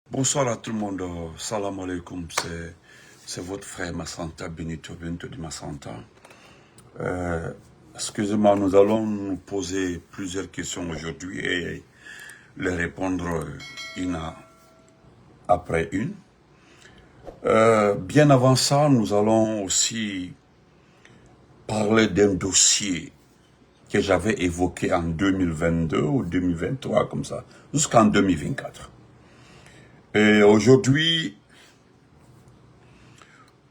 Bonsoir à tout le monde, salam alaikum, c'est votre frère Massanta, Benito de Massanta. Excusez-moi, nous allons nous poser plusieurs questions aujourd'hui et les répondre une après une. Bien avant ça, nous allons aussi parler d'un dossier que j'avais évoqué en 2022 ou 2023, comme ça, jusqu'en 2024. Et aujourd'hui,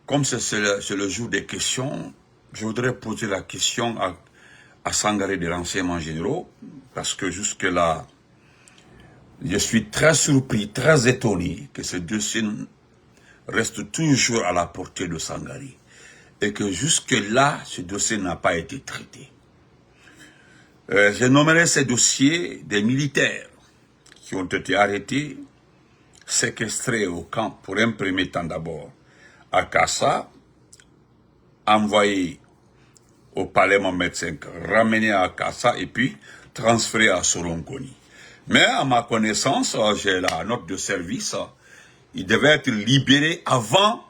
comme c'est le jour des questions, je voudrais poser la question à Sangaré des renseignements généraux, parce que jusque-là, je suis très surpris, très étonné que ce dossier reste toujours à la portée de Sangaré, et que jusque-là, ce dossier n'a pas été traité. Je nommerai ces dossiers des militaires qui ont été arrêtés, séquestrés au camp pour un premier temps d'abord à Kassa, envoyés au palais Mohamed V, ramenés à Kassa et puis transférés à Soronkoni. Mais à ma connaissance, j'ai la note de service, il devait être libéré avant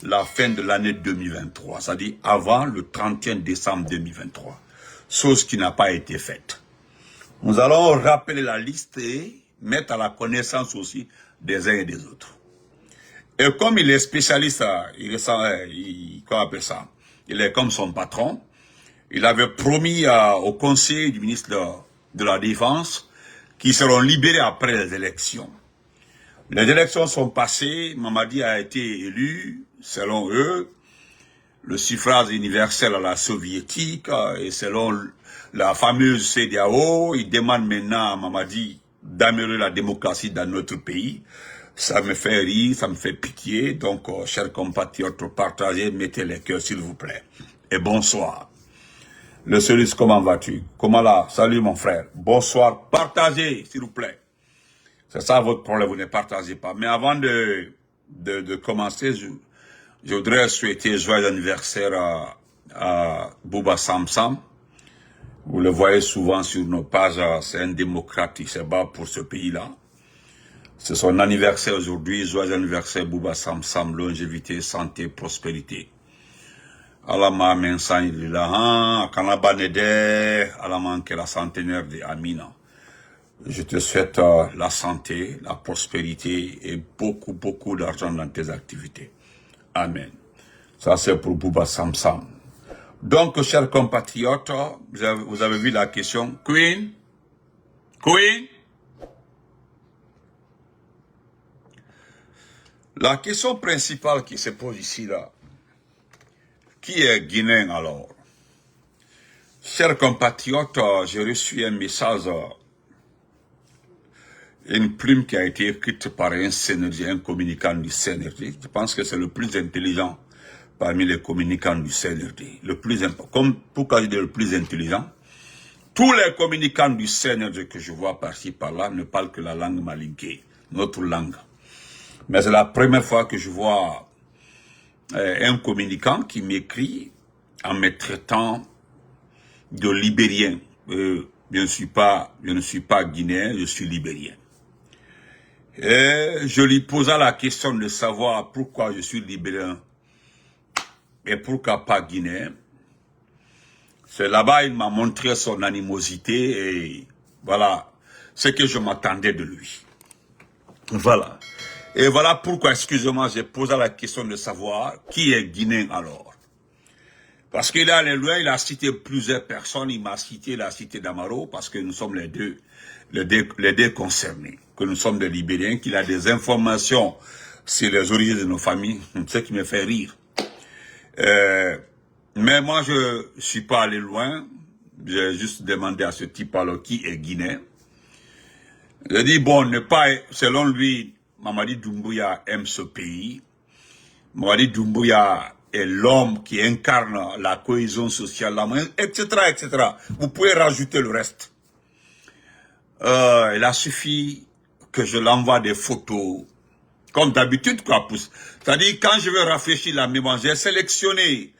la fin de l'année 2023, c'est-à-dire avant le 31 décembre 2023, chose qui n'a pas été faite. Nous allons rappeler la liste et mettre à la connaissance aussi des uns et des autres. Et comme il est spécialiste, comment on appelle ça, il est comme son patron, il avait promis au conseil du ministre de la Défense qu'ils seront libérés après les élections. Les élections sont passées, Mamadi a été élu, selon eux, le suffrage universel à la soviétique, et selon la fameuse CEDEAO, ils demandent maintenant à Mamadi d'améliorer la démocratie dans notre pays. Ça me fait rire, ça me fait pitié, donc chers compatriotes, partagez, mettez les cœurs s'il vous plaît. Et bonsoir. Le Célis, comment vas-tu? Comment là? Salut mon frère. Bonsoir. Partagez, s'il vous plaît. C'est ça votre problème, vous ne partagez pas. Mais avant de commencer, je voudrais souhaiter joyeux anniversaire à Bouba Samsam. Vous le voyez souvent sur nos pages, c'est un démocrate, il se bat pour ce pays-là. C'est son anniversaire aujourd'hui, joyeux anniversaire Bouba Samsam, longévité, santé, prospérité. Alama mensan ililahan, akanaba nede, alama la centenaire de Amina. Je te souhaite la santé, la prospérité et beaucoup d'argent dans tes activités. Amen. Ça c'est pour Bouba Samsam. Donc, chers compatriotes, vous avez vu la question. Queen? La question principale qui se pose ici, là, qui est guinéen alors? Chers compatriotes, j'ai reçu un message, une plume qui a été écrite par un CNRD, un communicant du CNRD. Je pense que c'est le plus intelligent parmi les communicants du CNRD. Le plus important. Pourquoi je dis le plus intelligent? Tous les communicants du CNRD que je vois par-ci par-là ne parlent que la langue malinké, notre langue. Mais c'est la première fois que je vois un communicant qui m'écrit en me traitant de libérien. Je ne suis pas guinéen, je suis libérien. Et je lui posa la question de savoir pourquoi je suis libérien et pourquoi pas guinéen. C'est là-bas, il m'a montré son animosité et voilà ce que je m'attendais de lui. Voilà. Et voilà pourquoi, excusez-moi, j'ai posé la question de savoir qui est guinéen alors. Parce qu'il est allé loin, il a cité plusieurs personnes, il m'a cité la cité d'Amaro, parce que nous sommes les deux concernés, que nous sommes des Libériens, qu'il a des informations sur les origines de nos familles, ce qui me fait rire. Mais moi, je suis pas allé loin, j'ai juste demandé à ce type alors qui est guinéen. J'ai dit, bon, selon lui, Mamadi Doumbouya aime ce pays. Mamadi Doumbouya est l'homme qui incarne la cohésion sociale, etc., etc. Vous pouvez rajouter le reste. Il a suffi que je l'envoie des photos, comme d'habitude, quoi. C'est-à-dire, quand je veux rafraîchir la mémoire, j'ai sélectionné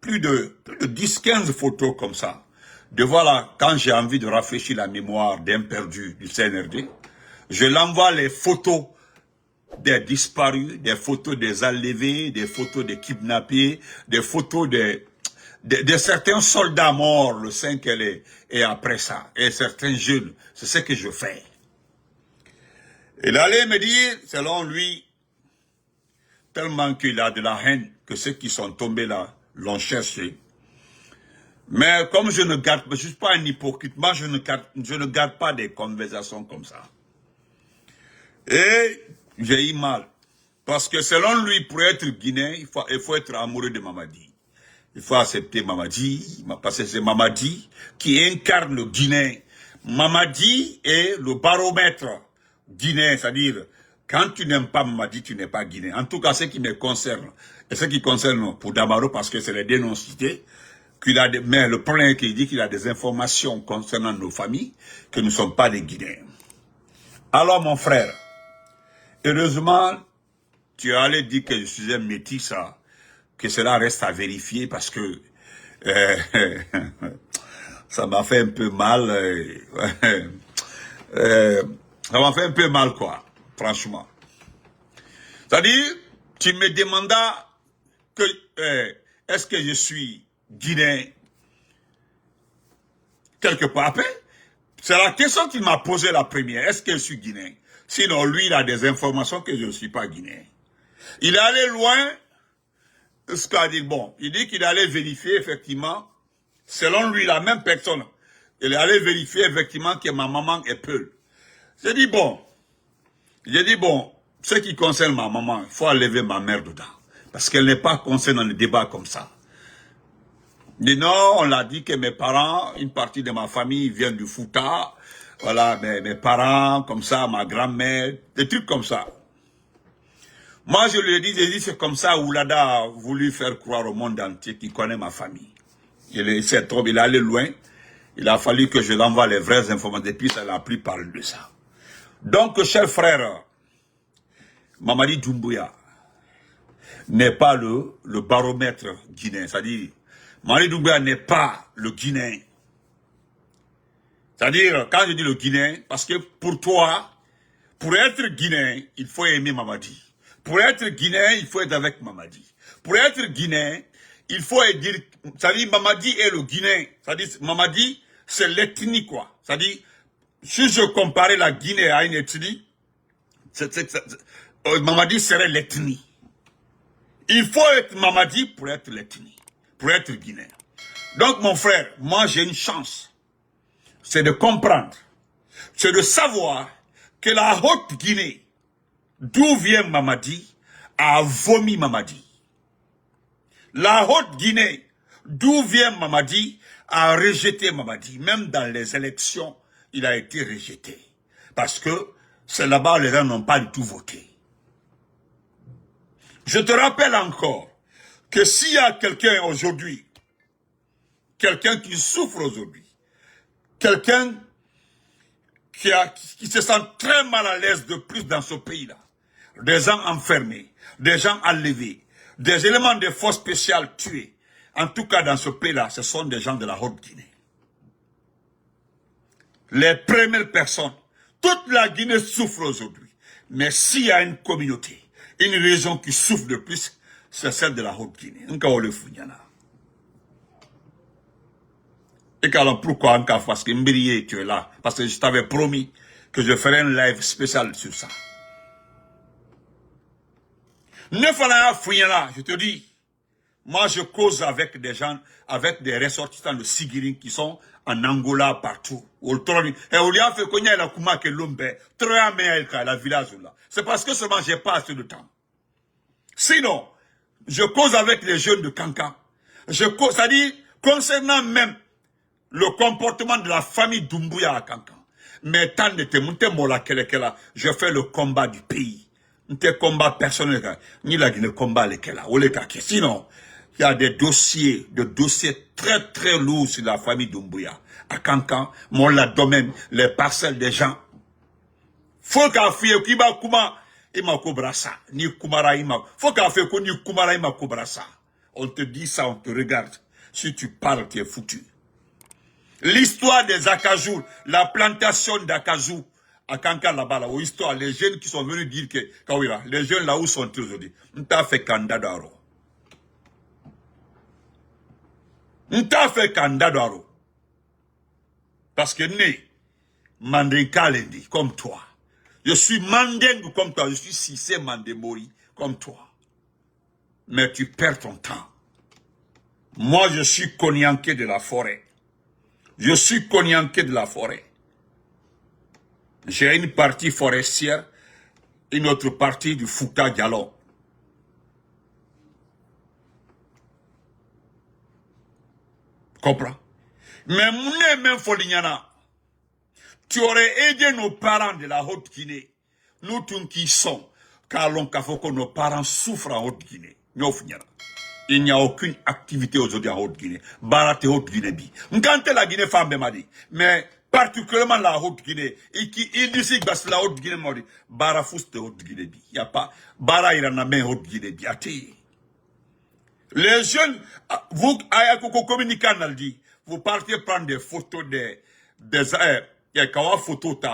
plus de 10-15 photos comme ça. De voilà, quand j'ai envie de rafraîchir la mémoire d'un perdu du CNRD, je l'envoie les photos des disparus, des photos des enlevés, des photos des kidnappés, des photos de certains soldats morts le 5 et après ça, et certains jeunes. C'est ce que je fais. Il allait me dire, selon lui, tellement qu'il a de la haine, que ceux qui sont tombés là l'ont cherché. Mais comme je ne garde, je ne suis pas un hypocrite, moi je ne garde pas des conversations comme ça. Et j'ai eu mal. Parce que selon lui, pour être Guinéen, il faut être amoureux de Mamadi. Il faut accepter Mamadi, parce que c'est Mamadi qui incarne le Guinéen. Mamadi est le baromètre guinéen, c'est-à-dire, quand tu n'aimes pas Mamadi, tu n'es pas Guinéen. En tout cas, ce qui me concerne, et ce qui concerne pour Damaro, parce que c'est les dénoncités, mais le problème est qu'il dit qu'il a des informations concernant nos familles, que nous ne sommes pas des Guinéens. Alors, mon frère, heureusement, tu allais dire que je suis un métis, ça, que cela reste à vérifier parce que ça m'a fait un peu mal. Ça m'a fait un peu mal, quoi, franchement. C'est-à-dire, tu me demandas que est-ce que je suis guinéen quelque part après. C'est la question qu'il m'a posée la première. Est-ce que je suis guinéen? Sinon, lui, il a des informations que je ne suis pas guinéen. Il est allé loin. C'est-à-dire, bon, il dit qu'il allait vérifier, effectivement, selon lui, la même personne, il allait vérifier, effectivement, que ma maman est Peul. J'ai dit, bon, ce qui concerne ma maman, il faut enlever ma mère dedans. Parce qu'elle n'est pas concernée dans le débat comme ça. Il dit, non, on l'a dit que mes parents, une partie de ma famille vient du Fouta, voilà, mes parents, comme ça, ma grand-mère, des trucs comme ça. Moi, je lui ai dit, c'est comme ça, Oulada a voulu faire croire au monde entier qu'il connaît ma famille. Il s'est trompé, il est allé loin. Il a fallu que je l'envoie les vraies informations. Depuis, ça l'a pris parler de ça. Donc, cher frère, Mamadi Doumbouya n'est pas le baromètre guinéen. C'est-à-dire, Mamadi Doumbouya n'est pas le Guinéen. C'est-à-dire, quand je dis le Guinéen, parce que pour toi, pour être Guinéen, il faut aimer Mamadi. Pour être Guinéen, il faut être avec Mamadi. Pour être Guinéen, il faut dire, c'est-à-dire Mamadi est le Guinéen. C'est-à-dire Mamadi, c'est l'ethnie quoi. C'est-à-dire, si je comparais la Guinée à une ethnie, Mamadi serait l'ethnie. Il faut être Mamadi pour être l'ethnie, pour être Guinéen. Donc mon frère, moi j'ai une chance. C'est de comprendre, c'est de savoir que la Haute-Guinée, d'où vient Mamadi, a vomi Mamadi. La Haute-Guinée, d'où vient Mamadi, a rejeté Mamadi. Même dans les élections, il a été rejeté. Parce que c'est là-bas les gens n'ont pas du tout voté. Je te rappelle encore que s'il y a quelqu'un aujourd'hui, quelqu'un qui souffre aujourd'hui, quelqu'un qui se sent très mal à l'aise de plus dans ce pays-là, des gens enfermés, des gens enlevés, des éléments de force spéciales tués. En tout cas, dans ce pays-là, ce sont des gens de la Haute-Guinée. Les premières personnes, toute la Guinée souffre aujourd'hui. Mais s'il y a une communauté, une région qui souffre de plus, c'est celle de la Haute-Guinée. Et alors pourquoi encore? Parce que Mbiriye, tu es là. Parce que je t'avais promis que je ferais un live spécial sur ça. Ne fallait fouiller là, je te dis. Moi, je cause avec des gens, avec des ressortissants de Sigiring qui sont en Angola partout. C'est parce que seulement j'ai pas assez de temps. Sinon, je cause avec les jeunes de Kankan. C'est-à-dire, concernant même le comportement de la famille Doumbouya à Kankan. Mais tant de je fais le combat du pays. N'te combat personnel, ni la Guinée combat lesquels. Sinon, il y a des dossiers très très lourds sur la famille Doumbouya. À Kankan, la domaine, les parcelles des gens. Faut qu'à faire qui va kuma ima kobrasa ni kumara ima. Faut qu'à faire qu'on ni kumara ima kobrasa. On te dit ça, on te regarde. Si tu parles, tu es foutu. L'histoire des acajou, la plantation d'acajou à Kankan là-bas, là, aux histoires, les jeunes qui sont venus dire que, Kawira, les jeunes là où sont-ils aujourd'hui? N't'a fait Kandadaro. N't'a fait Kandadaro. Parce que né, Mandinka Lendi, comme toi. Je suis Mandeng comme toi, je suis Sissé Mandemori comme toi. Mais tu perds ton temps. Moi, je suis Konyanké de la forêt. Je suis Konyanké de la forêt. J'ai une partie forestière, une autre partie du Fouta Diallo. Comprends? Mais mon même Folignana, tu aurais aidé nos parents de la Haute-Guinée. Nous tous qui sont, car l'on que nos parents souffrent en Haute-Guinée. Il n'y a aucune activité aujourd'hui en Haute-Guinée. Barate Haute-Guinée bi. Quand la Guinée femme m'a dit, mais particulièrement la Haute-Guinée, et qui il dit que la Haute-Guinée m'a dit, Barafous de Haute-Guinée bi. Il n'y a pas, Bara il en a main Haute-Guinée bi. Les jeunes, vous, Ayakoko communicant, dit, vous partez prendre des photos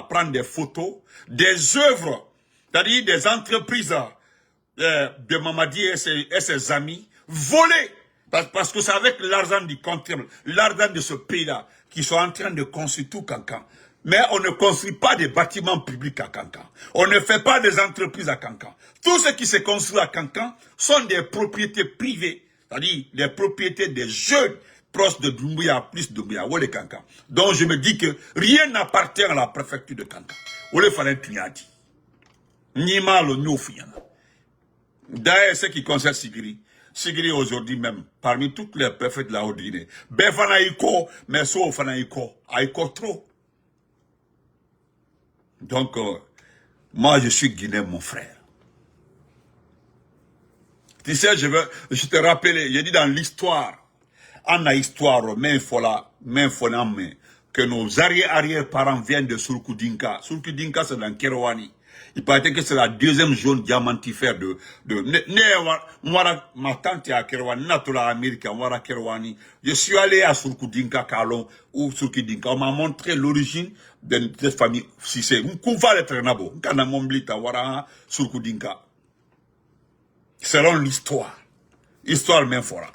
prendre des photos, des œuvres, c'est-à-dire des entreprises de Mamadi et ses amis, volées, parce que c'est avec l'argent du contribuable, l'argent de ce pays-là, qui sont en train de construire tout Kankan. Mais on ne construit pas des bâtiments publics à Kankan. On ne fait pas des entreprises à Kankan. Tout ce qui se construit à Kankan sont des propriétés privées, c'est-à-dire des propriétés des jeunes proches de Doumbouya, plus de Doumbouya, ou les Kankan. Donc je me dis que rien n'appartient à la préfecture de Kankan. Ou les fallait tunyati. Ni mal ou ni fiana. D'ailleurs, ce qui concerne Sigiri. Sigiri aujourd'hui même, parmi toutes les préfets de la Haute-Guinée. Befana Iko, mais so Fana Iko. Aiko trop. Donc, moi je suis Guinéen, mon frère. Tu sais, je te rappelais, j'ai dit dans l'histoire, en la histoire, mais que nos arrière-parents viennent de Surkudinka. Surkudinka, c'est dans Kerouani. Il paraît que c'est la deuxième zone diamantifère ma tante est à Kerouani, Natola Amérique, Mwara Kerouani. Je suis allé à Surkudinka, Kalon, ou Surkudinka. On m'a montré l'origine de cette famille. Si c'est, Mkouva le Trenabo, Nkanamombita, Wara, Surkudinka. Selon l'histoire. Histoire même fora.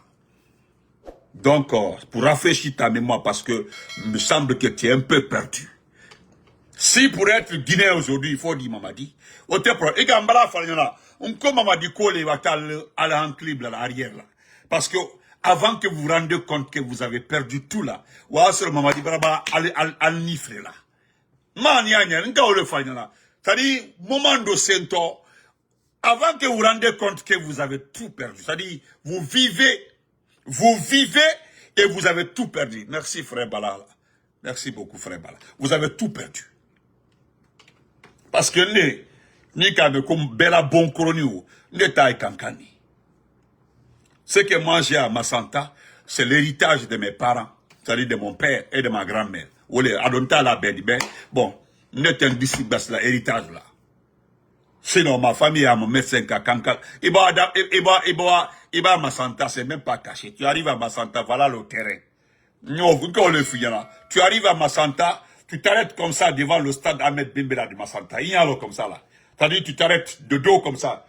Donc, pour rafraîchir ta mémoire, parce que il me semble que tu es un peu perdu. Si pour être Guinéen aujourd'hui, il faut dire Mamadi. Et Gambala Falena, on comme Mamadi Kole va aller en clip là, l'arrière là. Parce que avant que vous vous rendiez compte que vous avez perdu tout là, ou alors Mamadi Braba al nifle là. Manianya, n'ka ole Falena. C'est-à-dire, moment de sento, avant que vous vous rendiez compte que vous avez tout perdu. C'est-à-dire, vous vivez et vous avez tout perdu. Merci frère Bala. Merci beaucoup frère Bala. Vous avez tout perdu. Parce que ni comme Bella Bon Cronio, ne taille Kankani. Ce que moi j'ai à Massanta, c'est l'héritage de mes parents, c'est-à-dire de mon père et de ma grand-mère. Ou les Adonta la Bédibé, bon, ne t'en disibas l'héritage là. Sinon, ma famille a mon médecin à Kankan. Iba Massanta, c'est même pas caché. Tu arrives à Massanta, voilà le terrain. Tu arrives à Massanta, tu t'arrêtes comme ça devant le stade Ahmed Bimbela de Massanta. Il y a l'eau comme ça là. C'est-à-dire tu t'arrêtes de dos comme ça.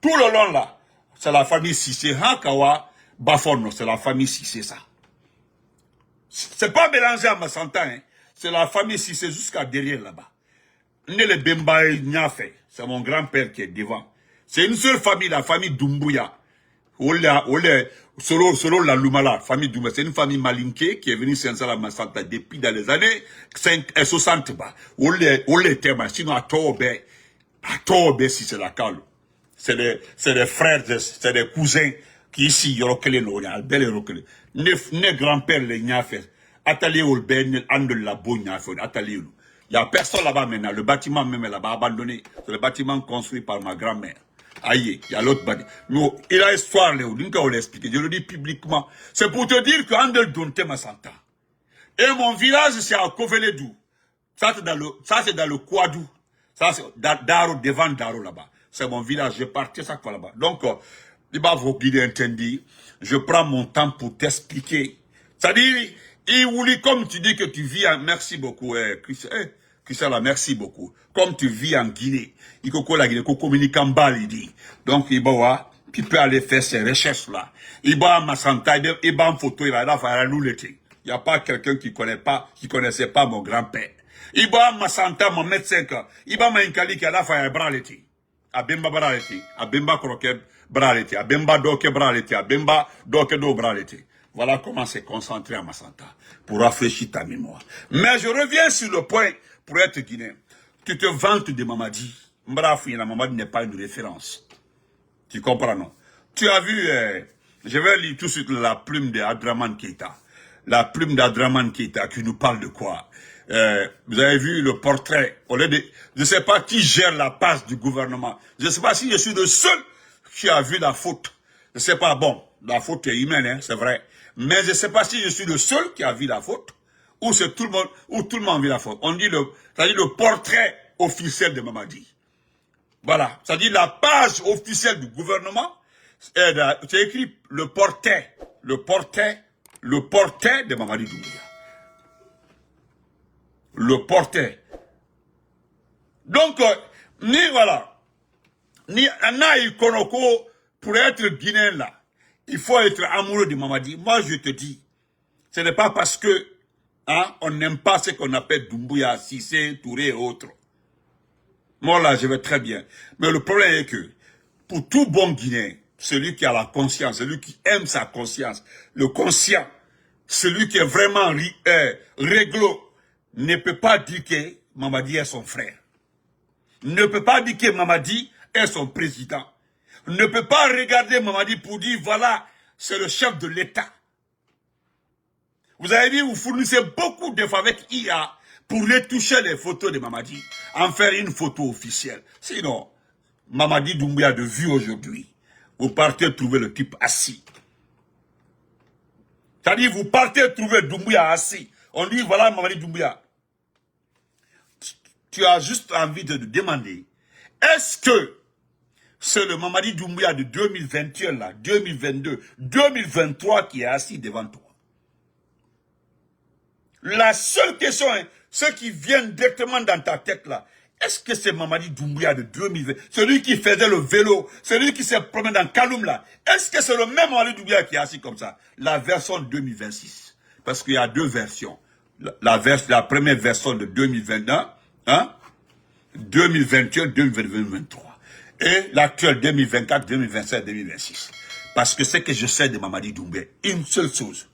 Tout le long là, c'est la famille Sissé. Hankawa, Bafono, c'est la famille Sissé ça. C'est pas mélangé à Massanta, hein. C'est la famille Sissé jusqu'à derrière là-bas. Le Bembaye Niafé, c'est mon grand-père qui est devant. C'est une seule famille, la famille Doumbouya. Selon la Lumala, famille Doumbouya, c'est une famille malinquée qui est venue s'installer à Massanta depuis dans les années 60. Sinon à Tobe, si c'est la cale. C'est des frères, c'est des cousins qui ici, Yorokele Loya, Albel Yorokele. Ne grand-père les Niafé. Atelier Olben, Andel la Niafé, atelier. Il n'y a personne là-bas maintenant. Le bâtiment même est là-bas abandonné. C'est le bâtiment construit par ma grand-mère. Aïe, il y a l'autre bâtiment. Il a histoire, Léo. On l'explique. Je le dis publiquement. C'est pour te dire que Andel Donte Massanta. Et mon village, c'est à Koveledou. Ça, c'est dans le Kouadou. Ça, c'est Daro, devant Daro là-bas. C'est mon village. Je partais chaque fois là-bas. Donc, il va vous guider entendu. Je prends mon temps pour t'expliquer. C'est-à-dire, il voulait, comme tu dis que tu vis, merci beaucoup, Chris. Christian, merci beaucoup. Comme tu vis en Guinée, il faut la Guinée, il faut communiquer en bas, il dit. Donc, il va, tu peux aller faire ces recherches-là. Il va ma santé, il va en photo, il va faire nous l'été. Il n'y a pas quelqu'un qui connaissait pas mon grand-père. Il va ma santé, mon médecin, il va m'incali qui a faire bras l'été. Abemba bras l'été. Abemba croquet bras l'été. Abemba doke bras l'été. Abemba doke do bras l'été. Voilà comment c'est concentré à Massanta, pour rafraîchir ta mémoire. Mais je reviens sur le point, pour être guinéen. Tu te vantes de Mamadi. Mbrafouina, Mamadi n'est pas une référence. Tu comprends, non? Tu as vu, je vais lire tout de suite la plume d'Adraman Keita. La plume d'Adraman Keita qui nous parle de quoi? Vous avez vu le portrait, je ne sais pas qui gère la passe du gouvernement. Je ne sais pas si je suis le seul qui a vu la faute. Je ne sais pas, bon, la faute est humaine, hein, c'est vrai. Mais je ne sais pas si je suis le seul qui a vu la faute, ou c'est tout le monde, ou tout le monde a vu la faute. On dit c'est-à-dire le portrait officiel de Mamadi. Voilà. C'est-à-dire la page officielle du gouvernement, c'est écrit le portrait de Mamadi Doumbouya. Le portrait. Donc, ni Anaï Konoko, pour être guinéen là, il faut être amoureux de Mamadi. Moi, je te dis, ce n'est pas parce que on n'aime pas ce qu'on appelle Doumbouya, Cissé, Touré et autres. Moi, là, je vais très bien. Mais le problème est que, pour tout bon Guinéen, celui qui a la conscience, celui qui aime sa conscience, le conscient, celui qui est vraiment réglo, ne peut pas dire que Mamadi est son frère. Ne peut pas dire que Mamadi est son président. Ne peut pas regarder Mamadi pour dire, voilà, c'est le chef de l'État. Vous avez vu, vous fournissez beaucoup d'infos avec IA pour retoucher les photos de Mamadi, en faire une photo officielle. Sinon, Mamadi Doumbouya de vue aujourd'hui, vous partez trouver le type assis. C'est-à-dire, vous partez trouver Doumbouya assis. On dit, voilà Mamadi Doumbouya. Tu as juste envie de demander, est-ce que c'est le Mamadi Doumbouya de 2021, là, 2022, 2023 qui est assis devant toi? La seule question est, ce qui vient directement dans ta tête là, est-ce que c'est Mamadi Doumbouya de 2020, celui qui faisait le vélo, celui qui s'est promené dans Kaloum là, est-ce que c'est le même Mamadi Doumbouya qui est assis comme ça? La version 2026. Parce qu'il y a deux versions. La première version de 2021, 2021, 2023. Et l'actuelle 2024, 2027, 2026. Parce que ce que je sais de Mamadi Doumbouya, une seule chose,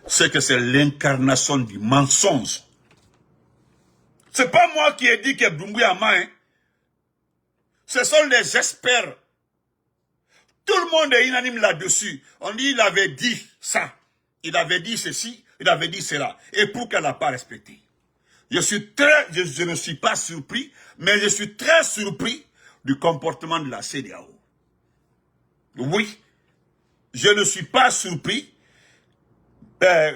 c'est que c'est l'incarnation du mensonge. C'est pas moi qui ai dit que Doumbouya ment, hein. Ce sont les experts. Tout le monde est unanime là-dessus. On dit il avait dit ça. Il avait dit ceci, il avait dit cela. Et pourquoi elle n'a pas respecté? Je ne suis pas surpris, mais je suis très surpris du comportement de la CEDEAO. Oui, je ne suis pas surpris. Mais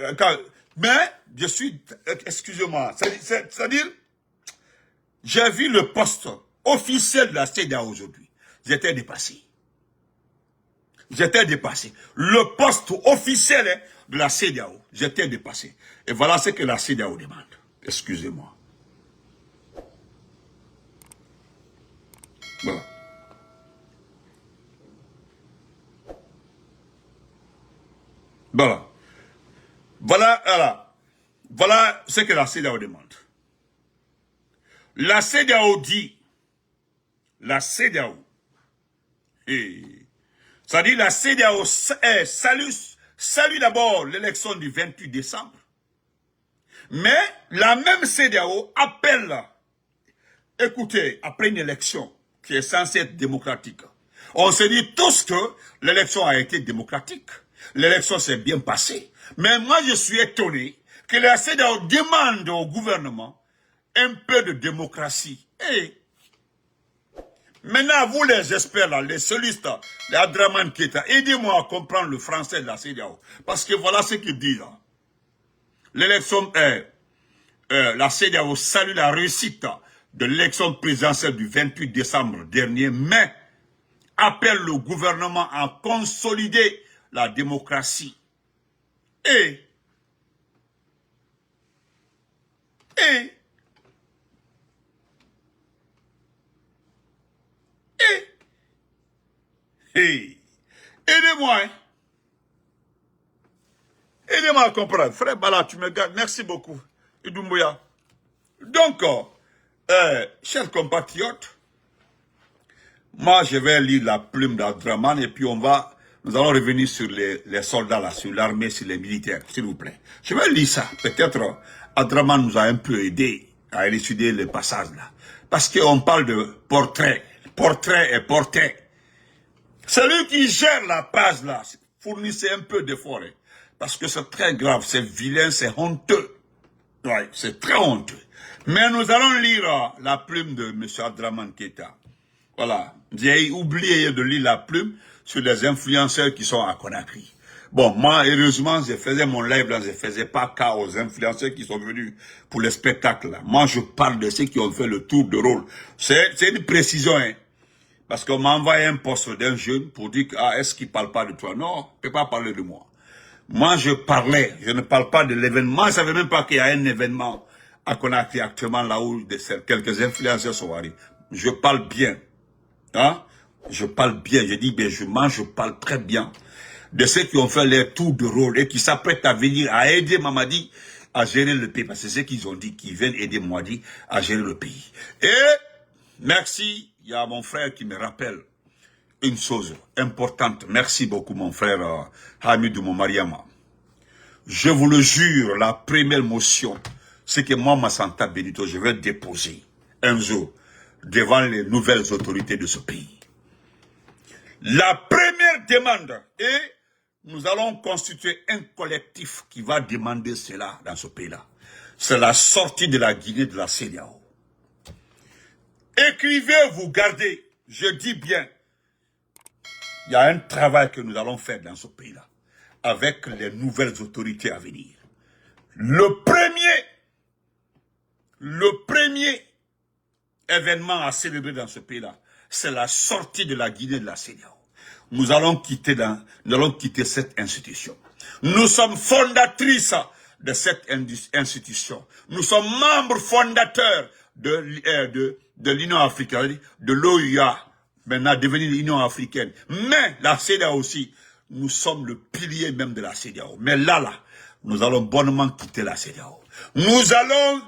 je suis, excusez-moi, c'est-à-dire, j'ai vu le poste officiel de la CEDEAO aujourd'hui. J'étais dépassé. J'étais dépassé. Le poste officiel de la CEDEAO, j'étais dépassé. Et voilà ce que la CEDEAO demande. Excusez-moi. Voilà. Voilà. Voilà ce que la CEDEAO demande. La CEDEAO dit, c'est-à-dire la CEDEAO salue d'abord l'élection du 28 décembre, mais la même CEDEAO appelle, écoutez, après une élection qui est censée être démocratique, on se dit tous que l'élection a été démocratique, l'élection s'est bien passée, mais moi je suis étonné que la CEDEAO demande au gouvernement un peu de démocratie. Et maintenant, vous les experts, là, les solistes, les Adraman Keita, aidez-moi à comprendre le français de la CEDEAO. Parce que voilà ce qu'il dit là. L'élection, la CEDEAO salue la réussite de l'élection présidentielle du 28 décembre dernier, mais appelle le gouvernement à consolider la démocratie. Et Hey, aidez-moi, hein. Aidez-moi à comprendre. Frère Bala, tu me gardes. Merci beaucoup. Idoumbouya. Donc, chers compatriotes, moi, je vais lire la plume d'Abdraman et puis nous allons revenir sur les soldats là, sur l'armée, sur les militaires, s'il vous plaît. Je vais lire ça. Peut-être, Abdraman nous a un peu aidé à élucider le passage là. Parce qu'on parle de portrait. Portrait et portrait. Celui qui gère la page là, fournissez un peu d'effort. Hein, parce que c'est très grave, c'est vilain, c'est honteux. Ouais, c'est très honteux. Mais nous allons lire la plume de M. Abdraman Keita. Voilà. J'ai oublié de lire la plume sur les influenceurs qui sont à Conakry. Bon, moi, heureusement, je faisais mon live là, je faisais pas cas aux influenceurs qui sont venus pour le spectacle là. Moi, je parle de ceux qui ont fait le tour de rôle. C'est une précision, hein. Parce qu'on m'a envoyé un poste d'un jeune pour dire que, est-ce qu'il parle pas de toi? Non, il ne peut pas parler de moi. Moi, je parlais, je ne parle pas de l'événement. Je ne savais même pas qu'il y a un événement à Conakry actuellement, là où quelques influenceurs sont arrivés. Je parle bien. Hein? Je parle bien, je dis bien, je parle très bien de ceux qui ont fait les tours de rôle et qui s'apprêtent à venir à aider Mamadi à gérer le pays. Parce que c'est ce qu'ils ont dit, qu'ils viennent aider Mamadi à gérer le pays. Et, merci, il y a mon frère qui me rappelle une chose importante. Merci beaucoup, mon frère Hamidou Mariama. Je vous le jure, la première motion, c'est que moi, Massanta Benito, je vais déposer un jour devant les nouvelles autorités de ce pays. La première demande est, nous allons constituer un collectif qui va demander cela dans ce pays-là. C'est la sortie de la Guinée de la CEDEAO. Écrivez, vous gardez, je dis bien, il y a un travail que nous allons faire dans ce pays-là, avec les nouvelles autorités à venir. Le premier événement à célébrer dans ce pays-là, c'est la sortie de la Guinée de la CEDEAO. Nous allons quitter cette institution. Nous sommes fondatrices de cette institution. Nous sommes membres fondateurs de l'Union africaine, de l'OUA, maintenant devenue l'Union africaine. Mais la CEDEAO aussi, nous sommes le pilier même de la CEDEAO. Mais là, nous allons bonnement quitter la CEDEAO. Nous allons,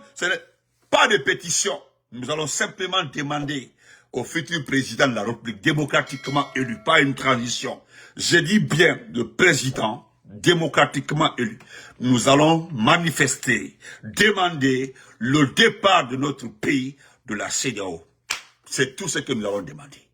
pas de pétition, nous allons simplement demander au futur président de la République démocratiquement élu, pas une transition. Je dis bien le président démocratiquement élu. Nous allons manifester, demander le départ de notre pays de la CEDEAO. C'est tout ce que nous allons demander.